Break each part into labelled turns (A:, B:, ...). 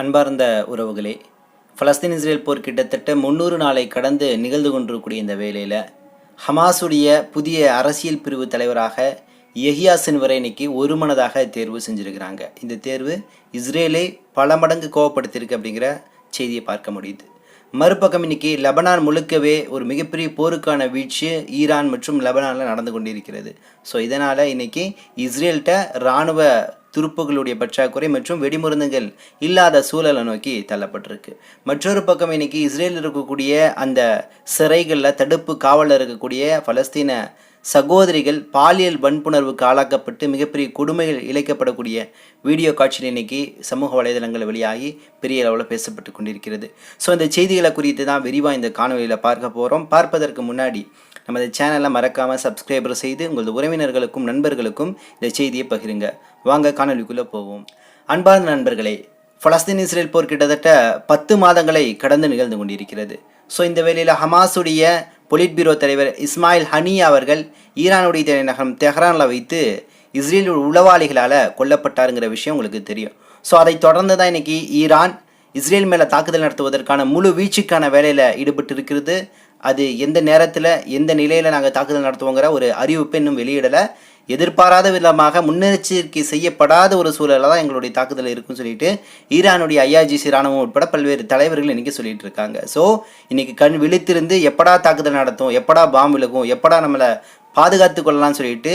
A: அன்பார்ந்த உறவுகளே, Palestine Israel போர் கிட்டத்தட்ட 300 நாளை கடந்து நிகழ்ந்து கொண்டிருக்கக்கூடிய இந்த வேளையில் ஹமாஸுடைய புதிய அரசியல் பிரிவு தலைவராக யஹ்யா சின்வரை இன்னைக்கு ஒருமனதாக தேர்வு செஞ்சுருக்கிறாங்க. இந்த தேர்வு இஸ்ரேலை பல மடங்கு கோவப்படுத்தியிருக்கு அப்படிங்கிற செய்தியை பார்க்க முடியுது. மறுபக்கம் இன்னைக்கு லெபனான் முழுக்கவே ஒரு மிகப்பெரிய போருக்கான வீழ்ச்சி ஈரான் மற்றும் லெபனானில் நடந்து கொண்டிருக்கிறது. ஸோ இதனால் இன்னைக்கு இஸ்ரேல்கிட்ட இராணுவ துருப்புகளுடைய பற்றாக்குறை மற்றும் வெடிமருந்துகள் இல்லாத சூழலை நோக்கி தள்ளப்பட்டிருக்கு. மற்றொரு பக்கம் இன்னைக்கு இஸ்ரேலில் இருக்கக்கூடிய அந்த சிறைகளில் தடுப்பு காவலில் இருக்கக்கூடிய பலஸ்தீன சகோதரிகள் பாலியல் வன்புணர்வுக்கு ஆளாக்கப்பட்டு மிகப்பெரிய கொடுமைகள் இழைக்கப்படக்கூடிய வீடியோ காட்சியில் இன்னைக்கு சமூக வலைதளங்கள் வெளியாகி பெரிய அளவில் பேசப்பட்டு கொண்டிருக்கிறது. ஸோ இந்த செய்திகளை குறித்து தான் விரிவாக இந்த காணொலியில் பார்க்க போகிறோம். பார்ப்பதற்கு முன்னாடி நமது சேனலை மறக்காமல் சப்ஸ்கிரைபர் செய்து உங்களது உறவினர்களுக்கும் நண்பர்களுக்கும் இந்த செய்தியை பகிருங்க. வாங்க காணொலிக்குள்ளே போவோம். அன்பார்ந்த நண்பர்களே, பலஸ்தீன் இஸ்ரேல் போர் கிட்டத்தட்ட 10 மாதங்களை கடந்து நிகழ்ந்து கொண்டிருக்கிறது. ஸோ இந்த வேளையில் ஹமாஸுடைய பொலிட் பீரோ தலைவர் இஸ்மாயில் ஹனியா அவர்கள் ஈரானுடைய தலைநகரம் தெஹ்ரானில் வைத்து இஸ்ரேல் உளவாளிகளால் கொல்லப்பட்டாருங்கிற விஷயம் உங்களுக்கு தெரியும். ஸோ அதை தொடர்ந்து தான் இன்னைக்கு ஈரான் இஸ்ரேல் மேலே தாக்குதல் நடத்துவதற்கான முழு வீழ்ச்சிக்கான வேலையில் ஈடுபட்டு இருக்கிறது. அது எந்த நேரத்தில் எந்த நிலையில் நாங்கள் தாக்குதல் நடத்துவோங்கிற ஒரு அறிவிப்பை இன்னும் வெளியிடலை. எதிர்பாராத விதமாக முன்னெச்சரிக்கை செய்யப்படாத ஒரு சூழலில் தான் எங்களுடைய தாக்குதல் இருக்குன்னு சொல்லிட்டு ஈரானுடைய IRGC இராணுவம் உட்பட பல்வேறு தலைவர்கள் இன்றைக்கி சொல்லிட்டு இருக்காங்க. ஸோ இன்றைக்கி கண் விழித்திருந்து எப்படா தாக்குதல் நடத்தும், எப்படா பாம்பு விழுகும், எப்படா நம்மளை பாதுகாத்து கொள்ளலாம்னு சொல்லிட்டு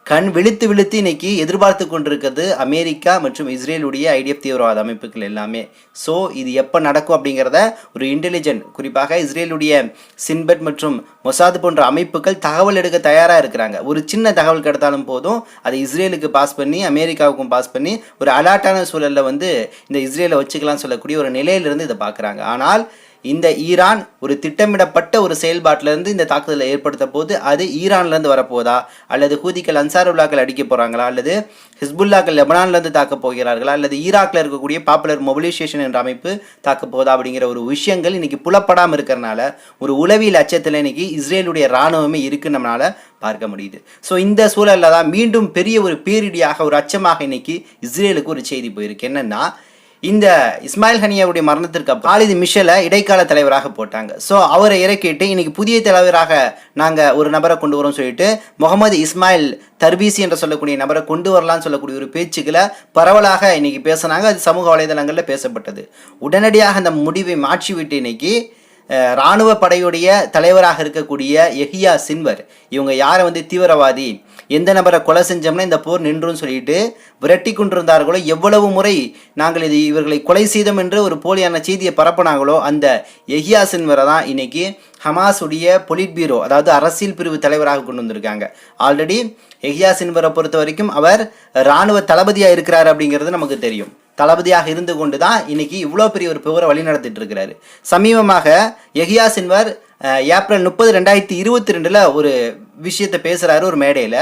A: கண் விழித்து இன்னைக்கு எதிர்பார்த்து கொண்டிருக்கிறது அமெரிக்கா மற்றும் இஸ்ரேலுடைய IDF தீவிரவாத அமைப்புகள் எல்லாமே. ஸோ இது எப்போ நடக்கும் அப்படிங்கிறத ஒரு இன்டெலிஜென்ட், குறிப்பாக இஸ்ரேலுடைய சின்பெட் மற்றும் மொசாது போன்ற அமைப்புகள் தகவல் எடுக்க தயாராக இருக்கிறாங்க. ஒரு சின்ன தகவல் கிடைத்தாலும் போதும் அதை இஸ்ரேலுக்கு பாஸ் பண்ணி அமெரிக்காவுக்கும் பாஸ் பண்ணி ஒரு அலர்ட்டான சூழலில் இந்த இஸ்ரேலை வச்சுக்கலாம்னு சொல்லக்கூடிய ஒரு நிலையிலிருந்து இதை பார்க்குறாங்க. ஆனால் இந்த ஈரான் ஒரு திட்டமிடப்பட்ட ஒரு செயல்பாட்டிலேருந்து இந்த தாக்குதலை ஏற்படுத்த போது அது ஈரான்லேருந்து வரப்போதா, அல்லது ஹூதிகள் அன்சாருல்லாக்கள் அடிக்க போகிறாங்களா, அல்லது ஹிஸ்புல்லாக்கள் லெபனான்லேருந்து தாக்க போகிறார்களா, அல்லது ஈராக்கில் இருக்கக்கூடிய பாப்புலர் மொபிலைசேஷன் என்ற அமைப்பு தாக்க போதா அப்படிங்கிற ஒரு விஷயங்கள் இன்றைக்கி புலப்படாமல் இருக்கிறனால ஒரு உளவியல் அச்சத்தில் இன்றைக்கி இஸ்ரேலுடைய இராணுவமே இருக்குன்னு நம்மளால் பார்க்க முடியுது. ஸோ இந்த சூழலில் தான் மீண்டும் பெரிய ஒரு பேரிடியாக ஒரு அச்சமாக இன்றைக்கி இஸ்ரேலுக்கு ஒரு செய்தி போயிருக்கு. என்னென்னா, இந்த இஸ்மாயில் ஹனியாவுடைய மரணத்திற்கு காலித் மிஷலை இடைக்கால தலைவராக போட்டாங்க. ஸோ அவரை இறக்கிட்டு இன்னைக்கு புதிய தலைவராக நாங்கள் ஒரு நபரை கொண்டு வரோம் சொல்லிட்டு முகமது இஸ்மாயில் தர்பீசி என்று சொல்லக்கூடிய நபரை கொண்டு வரலான்னு சொல்லக்கூடிய ஒரு பேச்சுக்களை பரவலாக இன்னைக்கு பேசினாங்க. அது சமூக வலைதளங்களில் பேசப்பட்டது. உடனடியாக அந்த முடிவை மாற்றிவிட்டு இன்னைக்கு இராணுவ படையுடைய தலைவராக இருக்கக்கூடிய யஹ்யா சின்வர், இவங்க யாரை தீவிரவாதி, எந்த நபரை கொலை செஞ்சோம்னா இந்த போர் நின்றும் சொல்லிட்டு விரட்டி கொண்டிருந்தார்களோ, எவ்வளவு முறை நாங்கள் இவர்களை கொலை செய்தோம் என்று ஒரு போலியான செய்தியை பரப்பினாங்களோ, அந்த யஹ்யா சின்வரை தான் இன்னைக்கு ஹமாஸுடைய பொலிட் பீரோ, அதாவது அரசியல் பிரிவு தலைவராக கொண்டு வந்திருக்காங்க. ஆல்ரெடி யஹ்யா சின்வரை பொறுத்த வரைக்கும் அவர் இராணுவ தளபதியாக இருக்கிறார் அப்படிங்கிறது நமக்கு தெரியும். தளபதியாக இருந்து கொண்டு தான் இன்னைக்கு இவ்வளோ பெரிய ஒரு போரை வழி நடத்திட்டு இருக்கிறாரு. சமீபமாக யஹ்யா சின்வர் ஏப்ரல் 30, 2022 ஒரு விஷயத்தை பேசுகிறாரு ஒரு மேடையில்.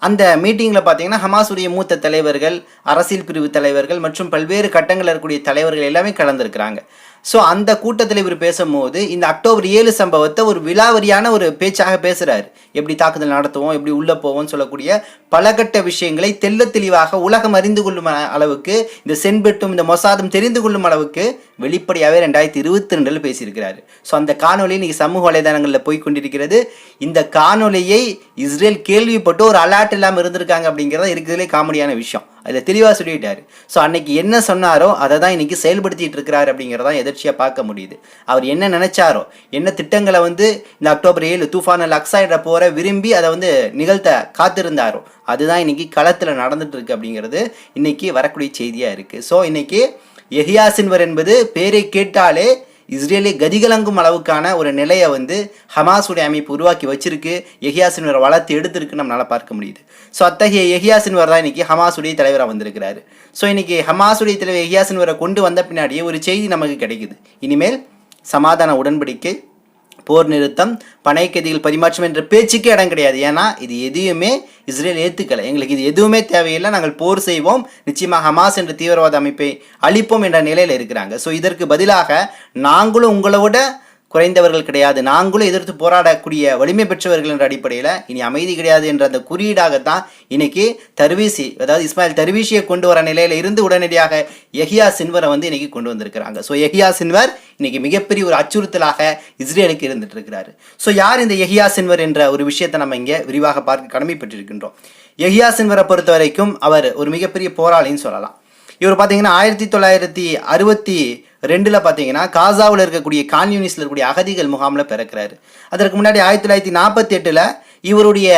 A: அந்த மீட்டிங்கில் பார்த்தீங்கன்னா ஹமாஸுடைய மூத்த தலைவர்கள், அரசியல் பிரிவு தலைவர்கள் மற்றும் பல்வேறு கட்டங்களில் இருக்கக்கூடிய தலைவர்கள் எல்லாமே கலந்துருக்கிறாங்க. ஸோ அந்த கூட்டத்தில் இவர் பேசும்போது இந்த அக்டோபர் 7 சம்பவத்தை ஒரு விலாவரியான ஒரு பேச்சாக பேசுகிறார். எப்படி தாக்குதல் நடத்துவோம், எப்படி உள்ளே போவோம்னு சொல்லக்கூடிய பலகட்ட விஷயங்களை தெல்ல தெளிவாக உலகம் அறிந்து கொள்ளும் அளவுக்கு, இந்த சென்பெட்டும் இந்த மொசாதும் தெரிந்து கொள்ளும் அளவுக்கு வெளிப்படையாகவே 2022 பேசியிருக்கிறாரு. ஸோ அந்த காணொலி இன்னைக்கு சமூக வலைதளங்களில் போய்கொண்டிருக்கிறது. இந்த காணொலியை இஸ்ரேல் கேள்விப்பட்டு ஒரு அலர்ட் இல்லாமல் இருந்திருக்காங்க அப்படிங்கிறத இருக்கிறதுலே காமெடியான விஷயம். அதில் தெளிவாக சொல்லிட்டாரு. ஸோ அன்னைக்கு என்ன சொன்னாரோ அதை தான் இன்னைக்கு செயல்படுத்திட்டு இருக்கிறாரு அப்படிங்கிறதான் எதிர்ச்சியாக பார்க்க முடியுது. அவர் என்ன நினைச்சாரோ, என்ன திட்டங்களை இந்த அக்டோபர் 7 தூஃபான் அல் அக்ஸா போற விரும்பி அதை நிகழ்த்த காத்திருந்தாரோ அதுதான் இன்னைக்கு களத்தில் நடந்துட்டு இருக்கு அப்படிங்கிறது இன்னைக்கு வரக்கூடிய செய்தியாக இருக்குது. ஸோ இன்னைக்கு யஹ்யா சின்வர் என்பது பேரை கேட்டாலே இஸ்ரேலை கதிகலங்கும் அளவுக்கான ஒரு நிலையை ஹமாஸுடைய அமைப்பு உருவாக்கி வச்சிருக்கு. யஹ்யா சின்வரை வளர்த்து எடுத்திருக்கு நம்மளால் பார்க்க முடியுது. ஸோ அத்தகைய யஹ்யா சின்வர் தான் இன்னைக்கு ஹமாஸுடைய தலைவராக வந்திருக்கிறாரு. ஸோ இன்னைக்கு ஹமாஸுடைய தலைவர் யஹ்யா சின்வரை கொண்டு வந்த பின்னாடியே ஒரு செய்தி நமக்கு கிடைக்குது. இனிமேல் சமாதான உடன்படிக்கை, போர் நிறுத்தம், பனை கைதிகள் பரிமாற்றம் என்ற பேச்சுக்கே இடம் கிடையாது. ஏன்னா இது எதையுமே இஸ்ரேல் ஏற்றுக்கலை. எங்களுக்கு இது எதுவுமே தேவையில்லை, நாங்கள் போர் செய்வோம், நிச்சயமாக ஹமாஸ் என்ற தீவிரவாத அமைப்பை அழிப்போம் என்ற நிலையில் இருக்கிறாங்க. ஸோ இதற்கு பதிலாக நாங்களும் உங்களோட குறைந்தவர்கள் கிடையாது, நாங்களும் எதிர்த்து போராடக்கூடிய வலிமை பெற்றவர்கள் என்ற அடிப்படையில் இனி அமைதி கிடையாது என்ற அந்த குறியீடாகத்தான் இன்னைக்கு தர்வீசி, அதாவது இஸ்மாயில் தர்வீஷியை கொண்டு வர நிலையில இருந்து உடனடியாக யஹ்யா சின்வரை வந்து இன்னைக்கு கொண்டு வந்திருக்கிறாங்க. ஸோ யஹ்யா சின்வர் இன்னைக்கு மிகப்பெரிய ஒரு அச்சுறுத்தலாக இஸ்ரேலுக்கு இருந்துட்டு இருக்கிறாரு. ஸோ யார் இந்த யஹ்யா சின்வர் என்ற ஒரு விஷயத்தை நம்ம இங்கே விரிவாக பார்க்க கடமைப்பட்டிருக்கின்றோம். யஹ்யா சின்வரை பொறுத்த வரைக்கும் அவர் ஒரு மிகப்பெரிய போராளின்னு சொல்லலாம். இவர் பார்த்தீங்கன்னா 1962 பார்த்தீங்கன்னா காசாவில் இருக்கக்கூடிய கான்யூனிஸ்டில் இருக்கக்கூடிய அகதிகள் முகாமில் பிறக்கிறாரு. அதற்கு முன்னாடி 1948 இவருடைய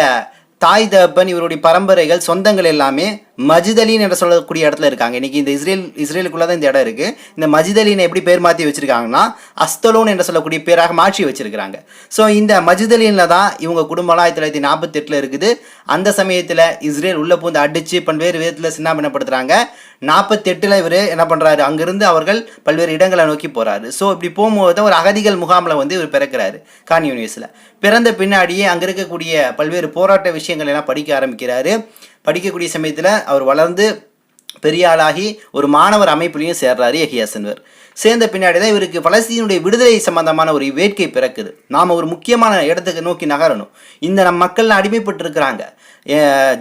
A: தாய் தகப்பன், இவருடைய பரம்பரைகள், சொந்தங்கள் எல்லாமே மஜிதலின் என்று சொல்லக்கூடிய இடத்துல இருக்காங்க. இன்னைக்கு இந்த இஸ்ரேலுக்குள்ள தான் இந்த இடம் இருக்கு. இந்த மஜிதலினை எப்படி பேர் மாற்றி வச்சிருக்காங்கன்னா அஸ்தலோன் என்று சொல்லக்கூடிய பேராக மாற்றி வச்சிருக்கிறாங்க. ஸோ இந்த மஜிதலின்ல தான் இவங்க குடும்பம் 1948 இருக்குது. அந்த சமயத்தில் இஸ்ரேல் உள்ள பூந்து அடிச்சு பல்வேறு விதத்தில் சின்னாபின்னப்படுத்துறாங்க. 48 இவர் என்ன பண்றாரு, அங்கிருந்து அவர்கள் பல்வேறு இடங்களை நோக்கி போறாரு. ஸோ இப்படி போகும்போது தான் ஒரு அகதிகள் முகாமில் வந்து இவர் பிறக்கிறாரு கான்யூனிஸ்ல. பிறந்த பின்னாடியே அங்கே இருக்கக்கூடிய பல்வேறு போராட்ட விஷயங்கள் எல்லாம் படிக்க ஆரம்பிக்கிறாரு. படிக்கக்கூடிய சமயத்தில் அவர் வளர்ந்து பெரிய ஆளாகி ஒரு மாணவர் அமைப்புலையும் சேர்றாரு யஹ்யா சின்வர். சேர்ந்த பின்னாடி தான் இவருக்கு பலஸ்தீனுடைய விடுதலை சம்பந்தமான ஒரு வேட்கை பிறக்குது. நாம் ஒரு முக்கியமான இடத்துக்கு நோக்கி நகரணும். இந்த நம் மக்கள் அடிமைப்பட்டு இருக்கிறாங்க.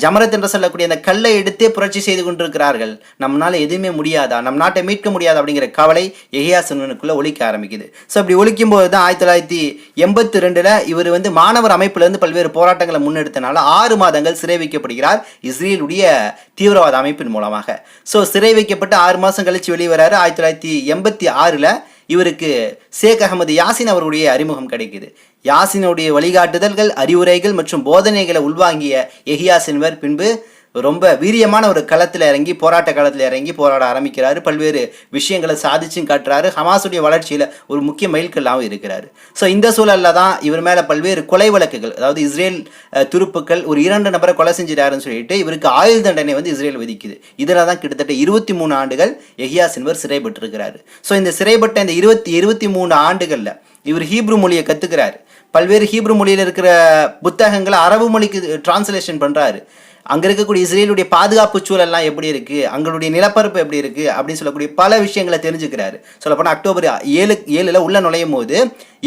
A: ஜமரத் என்று சொல்லக்கூடிய அந்த கல்லை எடுத்தே புரட்சி செய்து கொண்டிருக்கிறார்கள். நம்மளால எதுவுமே முடியாதா, நம் நாட்டை மீட்க முடியாது அப்படிங்கிற கவலை யஹ்யா சின்வனுக்குள்ள ஒலிக்க ஆரம்பிக்குது. ஸோ அப்படி ஒலிக்கும் போது தான் 1982 இவர் வந்து மாணவர் அமைப்பிலிருந்து பல்வேறு போராட்டங்களை முன்னெடுத்தனால 6 மாதங்கள் சிறை வைக்கப்படுகிறார் இஸ்ரேலுடைய தீவிரவாத அமைப்பின் மூலமாக. ஸோ சிறை வைக்கப்பட்டு 6 மாதம் கழிச்சு வெளியே வராரு. 1986 இவருக்கு ஷேக் அகமது யாசின் அவருடைய அறிமுகம் கிடைக்குது. யாசினுடைய வழிகாட்டுதல்கள், அறிவுரைகள் மற்றும் போதனைகளை உள்வாங்கிய யஹ்யா சின்வர் பின்பு ரொம்ப வீரியமான ஒரு களத்தில் இறங்கி, போராட்ட களத்தில் இறங்கி போராட ஆரம்பிக்கிறாரு. பல்வேறு விஷயங்களை சாதிச்சும் காட்டுறாரு. ஹமாஸுடைய வளர்ச்சியில் ஒரு முக்கிய மைல்கல்லாகவும் இருக்கிறாரு. ஸோ இந்த சூழலில் தான் இவர் மேலே பல்வேறு கொலை வழக்குகள், அதாவது இஸ்ரேல் துருப்புக்கள் ஒரு 2 நபரை கொலை செஞ்சிட்டாருன்னு சொல்லிட்டு இவருக்கு ஆயுள் தண்டனை வந்து இஸ்ரேல் விதிக்குது. இதில் தான் கிட்டத்தட்ட 23 ஆண்டுகள் யஹ்யா சின்வர் சிறைப்பட்டிருக்கிறாரு. ஸோ இந்த சிறைப்பட்ட இந்த 23 ஆண்டுகளில் இவர் ஹீப்ரு மொழியை கற்றுக்கிறாரு. பல்வேறு ஹீப்ரு மொழியில் இருக்கிற புத்தகங்களை அரபு மொழிக்கு டிரான்ஸ்லேஷன் பண்ணுறாரு. அங்கே இருக்கக்கூடிய இஸ்ரேலுடைய பாதுகாப்பு சூழல்லாம் எப்படி இருக்குது, அங்களுடைய நிலப்பரப்பு எப்படி இருக்குது அப்படின்னு சொல்லக்கூடிய பல விஷயங்களை தெரிஞ்சுக்கிறாரு. சொல்லப்போனால் அக்டோபர் 7 உள்ள நுழையும் போது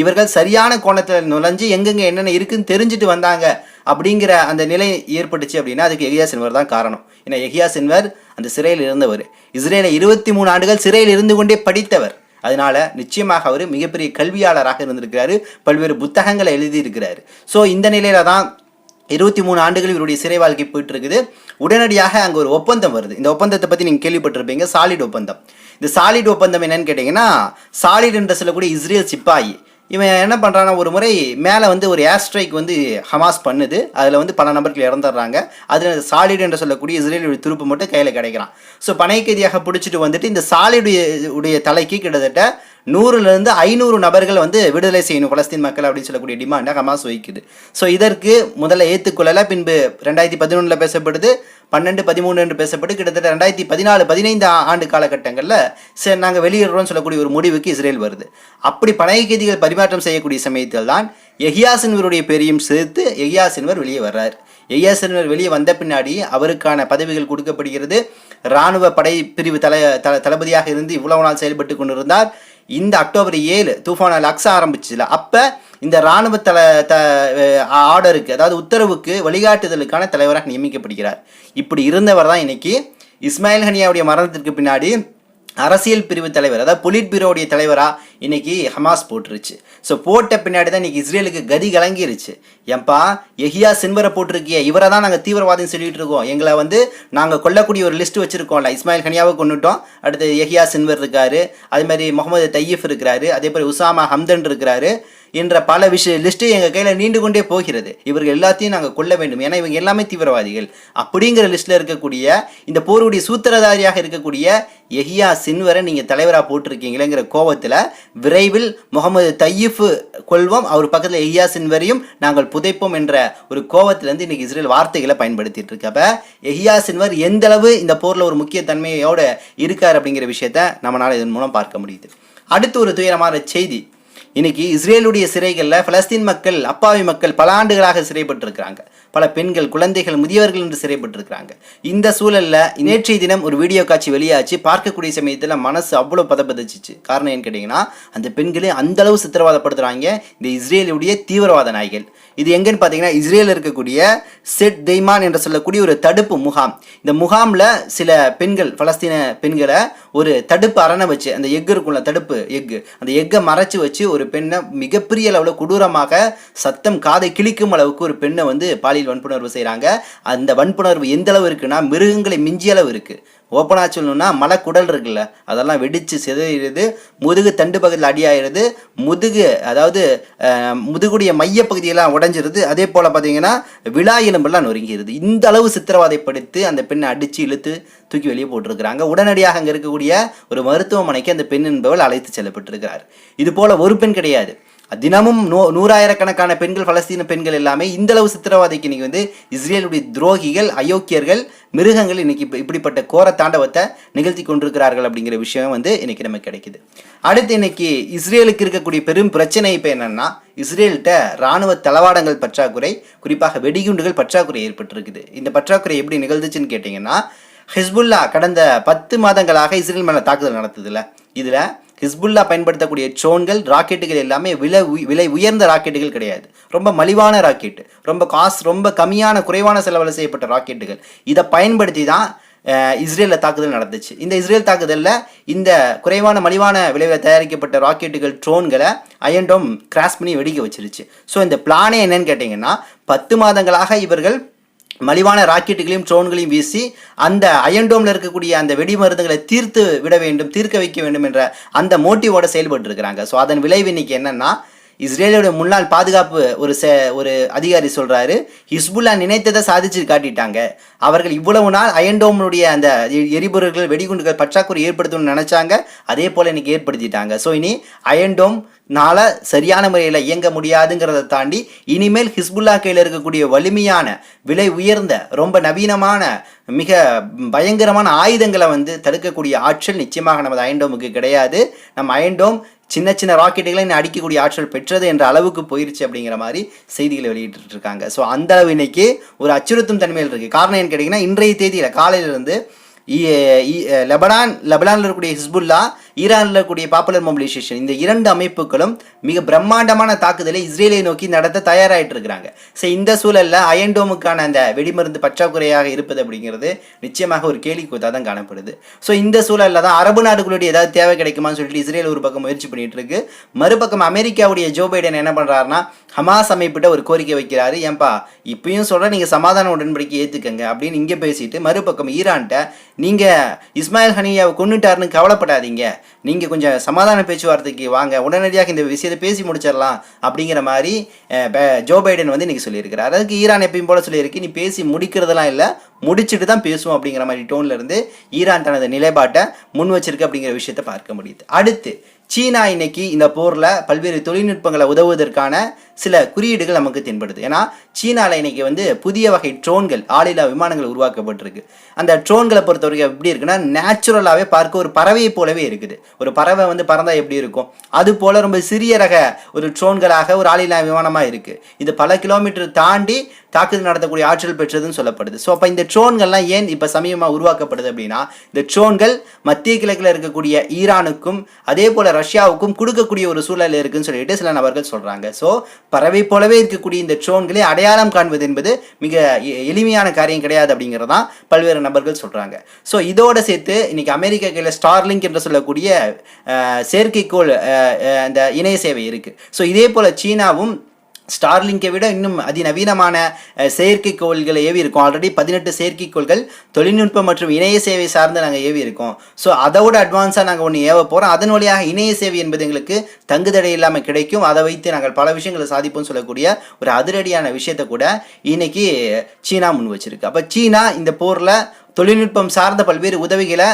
A: இவர்கள் சரியான கோணத்தில் நுழைஞ்சு எங்கெங்கே என்னென்ன இருக்குன்னு தெரிஞ்சுட்டு வந்தாங்க அப்படிங்கிற அந்த நிலை ஏற்பட்டுச்சு அப்படின்னா அதுக்கு யஹ்யா சின்வர் தான் காரணம். ஏன்னா யஹ்யா சின்வர் அந்த சிறையில் இருந்தவர், இஸ்ரேலை 23 ஆண்டுகள் சிறையில் இருந்து கொண்டே படித்தவர். அதனால நிச்சயமாக அவர் மிகப்பெரிய கல்வியாளராக இருந்திருக்கிறாரு, பல்வேறு புத்தகங்களை எழுதியிருக்கிறாரு. ஸோ இந்த நிலையில தான் 23 ஆண்டுகள் இவருடைய சிறை வாழ்க்கை போயிட்டு இருக்குது. உடனடியாக அங்கே ஒரு ஒப்பந்தம் வருது. இந்த ஒப்பந்தத்தை பற்றி நீங்கள் கேள்விப்பட்டிருப்பீங்க, சாலிட் ஒப்பந்தம். இந்த சாலிட் ஒப்பந்தம் என்னன்னு கேட்டிங்கன்னா, சாலிட் என்று சொல்லக்கூடிய இஸ்ரேல் சிப்பாயி இவன் என்ன பண்ணுறான்னா, ஒரு முறை மேலே வந்து ஒரு ஏர் ஸ்ட்ரைக் வந்து ஹமாஸ் பண்ணுது. அதில் வந்து பல நபர்கள் இறந்துடுறாங்க. அதில் சாலிட் என்று சொல்லக்கூடிய இஸ்ரேலுடைய துருப்பு மட்டும் கையில் கிடைக்கிறான். ஸோ பனை கைதியாக பிடிச்சிட்டு வந்துட்டு இந்த சாலிடுடைய தலைக்கு கிட்டத்தட்ட 100 to 500 நபர்கள் வந்து விடுதலை செய்யணும் பலஸ்தீன் மக்கள் அப்படின்னு சொல்லக்கூடிய டிமாண்டை ஹமாஸ் வைக்குது. ஸோ இதற்கு முதல்ல ஏற்றுக்கொள்ளலை. பின்பு 2011 பேசப்படுது, 12-13 என்று பேசப்பட்டு கிட்டத்தட்ட 2014-15 ஆண்டு காலகட்டங்களில் சரி நாங்கள் வெளியிடுறோம்னு சொல்லக்கூடிய ஒரு முடிவுக்கு இஸ்ரேல் வருது. அப்படி பனை கைதிகள் பரிமாற்றம் செய்யக்கூடிய சமயத்தில் தான் யஹ்யா சின்வருடைய பேரையும் சேர்த்து யஹ்யா சின்வர் வெளியே வர்றார். யஹ்யா சின்வர் வெளியே வந்த பின்னாடி அவருக்கான பதவிகள் கொடுக்கப்படுகிறது. இராணுவ படை பிரிவு தளபதியாக இருந்து இவ்வளவு நாள் செயல்பட்டு கொண்டிருந்தார். இந்த அக்டோபர் 7 தூஃபான் அல் அக்ஸா ஆரம்பிச்சுல அப்போ இந்த இராணுவ ஆர்டருக்கு, அதாவது உத்தரவுக்கு வழிகாட்டுதலுக்கான தலைவராக நியமிக்கப்படுகிறார். இப்படி இருந்தவர் தான் இன்னைக்கு இஸ்மாயில் ஹனியாவுடைய மரணத்திற்கு பின்னாடி அரசியல் பிரிவு தலைவர், அதாவது பொலிட் பியூரோடைய தலைவராக இன்னைக்கு ஹமாஸ் போட்டுருச்சு. ஸோ போட்ட பின்னாடி தான் இன்னைக்கு இஸ்ரேலுக்கு கதி கலங்கிருச்சு. ஏன்பா யஹ்யா சின்வரை போட்டிருக்கிய, இவரை தான் நாங்கள் தீவிரவாதம் சொல்லிட்டு இருக்கோம், எங்களை வந்து நாங்கள் கொல்லக்கூடிய ஒரு லிஸ்ட் வச்சுருக்கோம்ல, இஸ்மாயில் ஹனியாவை கொண்டுட்டோம், அடுத்து யஹ்யா சின்வர் இருக்காரு, அதே மாதிரி முகமது தையீப் இருக்கிறாரு, அதே மாதிரி உசாமா ஹம்தன் இருக்கிறாரு என்ற பல லிஸ்ட்டு எங்கள் கையில் நீண்டு கொண்டே போகிறது. இவர்கள் எல்லாத்தையும் நாங்கள் கொல்ல வேண்டும், ஏன்னா இவங்க எல்லாமே தீவிரவாதிகள் அப்படிங்கிற லிஸ்ட்டில் இருக்கக்கூடிய இந்த போருடைய சூத்திரதாரியாக இருக்கக்கூடிய யஹ்யா சின்வரை நீங்கள் தலைவராக போட்டிருக்கீங்களேங்கிற கோபத்தில் விரைவில் முகமது தையீப் கொள்வோம், அவர் பக்கத்தில் யஹ்யா சின்வரையும் நாங்கள் புதைப்போம் என்ற ஒரு கோபத்திலேருந்து இன்றைக்கி இஸ்ரேல் வார்த்தைகளை பயன்படுத்திட்டு இருக்கு. அப்போ யஹ்யா சின்வர் எந்த அளவு இந்த போரில் ஒரு முக்கிய தன்மையோடு இருக்கார் அப்படிங்கிற விஷயத்த நம்மளால் இதன் மூலம் பார்க்க முடியுது. அடுத்து ஒரு துயரமான செய்தி, இன்னைக்கு இஸ்ரேலுடைய சிறைகளில் பலஸ்தீன் மக்கள், அப்பாவி மக்கள் பல ஆண்டுகளாக சிறைப்பட்டிருக்கிறாங்க. பல பெண்கள், குழந்தைகள், முதியவர்கள் என்று சிறைப்பட்டிருக்கிறாங்க. இந்த சூழல்ல நேற்றைய தினம் ஒரு வீடியோ காட்சி வெளியாச்சு. பார்க்கக்கூடிய சமயத்தில் மனசு அவ்வளோ பதப்பதிச்சிச்சு. காரணம் ஏன்னு கேட்டிங்கன்னா, அந்த பெண்களை அந்த அளவு சித்திரவதைப்படுத்துறாங்க இந்த இஸ்ரேலுடைய தீவிரவாத நாய்கள். இது எங்கன்னு பார்த்தீங்கன்னா, இஸ்ரேலில் இருக்கக்கூடிய செட் தெய்மான் என்று சொல்லக்கூடிய ஒரு தடுப்பு முகாம். இந்த முகாமில் சில பெண்கள், பலஸ்தீன பெண்களை ஒரு தடுப்பு அரணை வச்சு, அந்த எஃகு இருக்குள்ள தடுப்பு எஃகு, அந்த எக்கை மறைச்சு வச்சு ஒரு பெண்ணை மிகப்பெரிய அளவில் கொடூரமாக சத்தம் காதை கிழிக்கும் அளவுக்கு ஒரு பெண்ணை வந்து பாலியல் வன்புணர்வு செய்கிறாங்க. அந்த வன்புணர்வு எந்த அளவு இருக்குன்னா, மிருகங்களை மிஞ்சிய அளவு இருக்குது. ஓப்பனாக சொல்லணும்னா, மலைக்குடல் இருக்குல்ல, அதெல்லாம் வெடித்து சிதறிடுது, முதுகு தண்டு பகுதியில் அடியாயிருது, அதாவது முதுகுடைய மையப்பகுதியெல்லாம் உடஞ்சிருது. அதே போல் பார்த்தீங்கன்னா விழா எலும்பெல்லாம் நொறுங்கிடுது. இந்த அளவு சித்திரவதைப்படுத்தி அந்த பெண்ணை அடித்து இழுத்து தூக்கி வெளியே போட்டிருக்கிறாங்க. உடனடியாக அங்கே இருக்கக்கூடிய ஒரு மருத்துவமனைக்கு அந்த பெண் என்பவள் அழைத்து செல்லப்பட்டிருக்கிறார். இது போல் ஒரு பெண் கிடையாது, தினமும் நூறாயிரக்கணக்கான பெண்கள், பலஸ்தீன பெண்கள் எல்லாமே இந்த அளவு சித்திரவதைக்கு இன்னைக்கு வந்து இஸ்ரேலுடைய துரோகிகள், அயோக்கியர்கள், மிருகங்கள் இன்னைக்கு இப்படிப்பட்ட கோர தாண்டவத்தை நிகழ்த்தி கொண்டிருக்கிறார்கள் அப்படிங்கிற விஷயம் வந்து இன்னைக்கு நமக்கு கிடைக்குது. அடுத்து இன்னைக்கு இஸ்ரேலுக்கு இருக்கக்கூடிய பெரும் பிரச்சனை இப்போ என்னன்னா, இஸ்ரேல்கிட்ட இராணுவ தளவாடங்கள் பற்றாக்குறை, குறிப்பாக வெடிகுண்டுகள் பற்றாக்குறை ஏற்பட்டிருக்குது. இந்த பற்றாக்குறை எப்படி நிகழ்ந்துச்சுன்னு கேட்டிங்கன்னா, ஹிஸ்புல்லா கடந்த 10 மாதங்களாக இஸ்ரேல் மேலே தாக்குதல் நடத்துதுல, இதில் ஹிஸ்புல்லா பயன்படுத்தக்கூடிய ட்ரோன்கள், ராக்கெட்டுகள் எல்லாமே விலை உயர்ந்த ராக்கெட்டுகள் கிடையாது. ரொம்ப மலிவான ராக்கெட்டு, ரொம்ப கம்மியான குறைவான செலவில் செய்யப்பட்ட ராக்கெட்டுகள். இதை பயன்படுத்தி தான் இஸ்ரேலில் தாக்குதல் நடந்துச்சு. இந்த இஸ்ரேல் தாக்குதலில் இந்த குறைவான மலிவான விலையில் தயாரிக்கப்பட்ட ராக்கெட்டுகள், ட்ரோன்களை அயன்டோம் கிராஸ் பண்ணி வெடிக்க வச்சிருச்சு. ஸோ இந்த பிளானே என்னன்னு கேட்டிங்கன்னா, 10 மாதங்களாக இவர்கள் மலிவான ராக்கெட்டுகளையும் ட்ரோன்களையும் வீசி அந்த அயன்டோமில் இருக்கக்கூடிய அந்த வெடி மருந்துகளை தீர்க்க வைக்க வேண்டும் என்ற அந்த மோட்டிவோட செயல்பட்டு இருக்கிறாங்க. ஸோ அதன் விளைவு இன்னைக்கு என்னன்னா, இஸ்ரேலோட முன்னாள் பாதுகாப்பு ஒரு அதிகாரி சொல்றாரு, ஹிஸ்புல்லா நினைத்ததை சாதிச்சு காட்டிட்டாங்க. அவர்கள் இவ்வளவு நாள் அயன்டோம்னுடைய அந்த எரிபொருள்கள், வெடிகுண்டுகள் பற்றாக்குறை ஏற்படுத்தணும்னு நினைச்சாங்க, அதே போல இன்னைக்கு ஏற்படுத்திட்டாங்க. ஸோ இனி அயன்டோம் சரியான முறையில் இயங்க முடியாதுங்கிறத தாண்டி இனிமேல் ஹிஸ்புல்லா கையில் இருக்கக்கூடிய வலிமையான, விலை உயர்ந்த, ரொம்ப நவீனமான, மிக பயங்கரமான ஆயுதங்களை வந்து தடுக்கக்கூடிய ஆற்றல் நிச்சயமாக நமது அயன்டோமுக்கு கிடையாது. நம்ம அயன்டோம் சின்ன சின்ன ராக்கெட்டுகளை அடிக்கக்கூடிய ஆற்றல் பெற்றது என்ற அளவுக்கு போயிருச்சு அப்படிங்கிற மாதிரி செய்திகளை வெளியிட்டு இருக்காங்க. ஸோ அந்த அளவு இன்னைக்கு ஒரு அச்சுறுத்தும் தன்மையில் இருக்குது. காரணம் என்ன கேட்டிங்கன்னா, இன்றைய தேதியில் காலையிலிருந்து லெபனானில் இருக்கக்கூடிய ஹிஸ்புல்லா, ஈரானில் இருக்கக்கூடிய பாப்புலர் மொபிலைசேஷன், இந்த 2 அமைப்புகளும் மிக பிரம்மாண்டமான தாக்குதலை இஸ்ரேலை நோக்கி நடத்த தயாராகிட்டு இருக்கிறாங்க. ஸோ இந்த சூழலில் அயன்டோமுக்கான அந்த வெடிமருந்து பற்றாக்குறையாக இருப்பது அப்படிங்கிறது நிச்சயமாக ஒரு கேள்விக்குறியாக தான் காணப்படுது. ஸோ இந்த சூழலில் தான் அரபு நாடுகளுடைய ஏதாவது தேவை கிடைக்குமான்னு சொல்லிட்டு இஸ்ரேல் ஒரு பக்கம் முயற்சி பண்ணிட்டு இருக்கு. மறுபக்கம் அமெரிக்காவுடைய ஜோ பைடன் என்ன பண்ணுறாருன்னா, ஹமாஸ் அமைப்பிட்ட ஒரு கோரிக்கை வைக்கிறாரு, ஏன்பா இப்பயும் சொல்கிற நீங்கள் சமாதான உடன்படிக்கை ஏற்றுக்கங்க அப்படின்னு இங்கே பேசிட்டு, மறுபக்கம் ஈரான்கிட்ட நீங்கள் இஸ்மாயில் ஹனியாவை கொண்டுட்டாருன்னு கவலைப்படாதீங்க, நீங்கள் கொஞ்சம் சமாதான பேச்சுவார்த்தைக்கு வாங்க, உடனடியாக இந்த விஷயத்தை பேசி முடிச்சிடலாம் அப்படிங்கிற மாதிரி ஜோ பைடன் வந்து இன்றைக்கி சொல்லியிருக்கிறார். அதுக்கு ஈரான் எப்பயும் போல சொல்லியிருக்கு, நீ பேசி முடிக்கிறதெல்லாம் இல்லை, முடிச்சுட்டு தான் பேசுவோம் அப்படிங்கிற மாதிரி டோனில் இருந்து ஈரான் தனது நிலைப்பாட்டை முன் வச்சிருக்கு அப்படிங்கிற விஷயத்தை பார்க்க முடியுது. அடுத்து சீனா இன்னைக்கு இந்த போரில் பல்வேறு தொழில்நுட்பங்களை உதவுவதற்கான சில குறியீடுகள் நமக்கு தென்படுது. ஏன்னா சீனாவில் இன்னைக்கு வந்து புதிய வகை ட்ரோன்கள், ஆளில்லா விமானங்கள் உருவாக்கப்பட்டிருக்கு. அந்த ட்ரோன்களை பொறுத்த வரைக்கும் எப்படி இருக்குன்னா, நேச்சுரலாகவே பார்க்க ஒரு பறவையை போலவே இருக்குது. ஒரு பறவை வந்து பறந்தால் எப்படி இருக்கும், அது போல ரொம்ப சிறிய ரக ஒரு ட்ரோன்களாக ஒரு ஆளில்லா விமானமாக இருக்குது. இது பல கிலோமீட்டர் தாண்டி தாக்குதல் நடத்தக்கூடிய ஆற்றல் பெற்றதுன்னு சொல்லப்படுது. ஸோ அப்போ இந்த ட்ரோன்கள்லாம் ஏன் இப்போ சமீபமாக உருவாக்கப்படுது அப்படின்னா, இந்த ட்ரோன்கள் மத்திய கிழக்கில் இருக்கக்கூடிய ஈரானுக்கும் அதே போல் ரஷ்யாவுக்கும் கொடுக்கக்கூடிய ஒரு சூழல் இருக்குன்னு சொல்லிட்டு சில நபர்கள் சொல்கிறாங்க. ஸோ பறவை போலவே இருக்கக்கூடிய இந்த ட்ரோன்களை அடையாளம் காண்பது என்பது மிக எளிமையான காரியம் கிடையாது அப்படிங்கிறதான் பல்வேறு நபர்கள் சொல்கிறாங்க. ஸோ இதோட சேர்த்து இன்னைக்கு அமெரிக்கா கையில் ஸ்டார்லிங்க் என்று சொல்லக்கூடிய செயற்கைக்கோள் அந்த இணைய சேவை இருக்குது. ஸோ இதே போல் சீனாவும் ஸ்டார்லிங்கை விட இன்னும் அதிநவீனமான செயற்கைக்கோள்களை ஏவி இருக்கோம். ஆல்ரெடி 18 செயற்கைக்கோள்கள் தொழில்நுட்பம் மற்றும் இணைய சேவை சார்ந்து நாங்கள் ஏவி இருக்கோம். ஸோ அதோட அட்வான்ஸாக நாங்கள் ஒன்று ஏவ போகிறோம். அதன் வழியாக இணைய சேவை என்பது எங்களுக்கு தங்குதடை இல்லாமல் கிடைக்கும். அதை வைத்து நாங்கள் பல விஷயங்களை சாதிப்போம்னு சொல்லக்கூடிய ஒரு அதிரடியான விஷயத்தை கூட இன்னைக்கு சீனா முன் வச்சிருக்கு. அப்போ சீனா இந்த போரில் தொழில்நுட்பம் சார்ந்த பல்வேறு உதவிகளை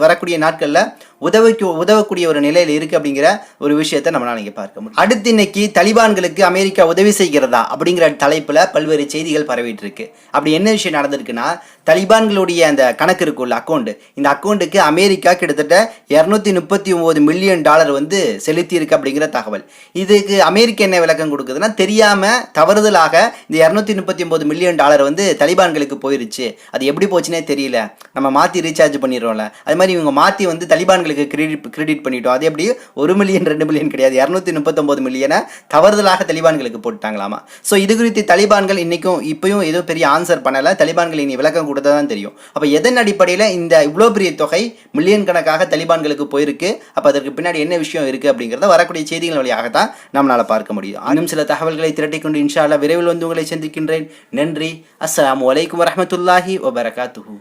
A: வரக்கூடிய நாட்களில் உதவக்கூடிய ஒரு நிலையில் இருக்குது அப்படிங்கிற ஒரு விஷயத்தை நம்மளால் இங்கே பார்க்க முடியும். அடுத்து இன்னைக்கு தலிபான்களுக்கு அமெரிக்கா உதவி செய்கிறதா அப்படிங்கிற தலைப்பில் பல்வேறு செய்திகள் பரவிட்டு இருக்கு. அப்படி என்ன விஷயம் நடந்திருக்குன்னா, தலிபான்களுடைய அந்த கணக்கு இருக்குள்ள அக்கௌண்ட், இந்த அக்கௌண்ட்டுக்கு அமெரிக்கா கிட்டத்தட்ட $239 மில்லியன் வந்து செலுத்தி இருக்கு அப்படிங்கிற தகவல். இதுக்கு அமெரிக்கா என்ன விளக்கம் கொடுக்குதுன்னா, தெரியாம தவறுதலாக இந்த $239 மில்லியன் வந்து தலிபான்களுக்கு போயிருச்சு, அது எப்படி போச்சுன்னே தெரியல, நம்ம மாற்றி ரீசார்ஜ் பண்ணிடுறோம்ல, அது மாதிரி இவங்க மாற்றி வந்து தலிபான்களுக்கு கிரெடிட் பண்ணிட்டோம். அது எப்படி 1 மில்லியன் 2 மில்லியன் கிடையாது, 239 மில்லியனை தவறுதலாக தலிபான்களுக்கு போட்டுட்டாங்களாமா. ஸோ இது குறித்து தலிபான்கள் இன்னைக்கும் இப்பயும் ஏதோ பெரிய ஆன்சர் பண்ணலை. தலிபான்கள் இனி விளக்கம் கொடுத்தா தான் தெரியும். அப்போ எதன் அடிப்படையில் இந்த இவ்வளோ பெரிய தொகை மில்லியன் கணக்காக தலிபான்களுக்கு போயிருக்கு, அப்போ அதற்கு பின்னாடி என்ன விஷயம் இருக்குது அப்படிங்கிறத வரக்கூடிய செய்திகள் வழியாகத்தான் நம்மளால் பார்க்க முடியும். இன்னும் சில தகவல்களை திரட்டிக்கொண்டு இன்ஷா அல்லாஹ் விரைவில் வந்து உங்களை சந்திக்கின்றேன். நன்றி. அஸ்ஸலாமு அலைக்கும் வரஹ்மத்துல்லாஹி வபரகாத்துஹு.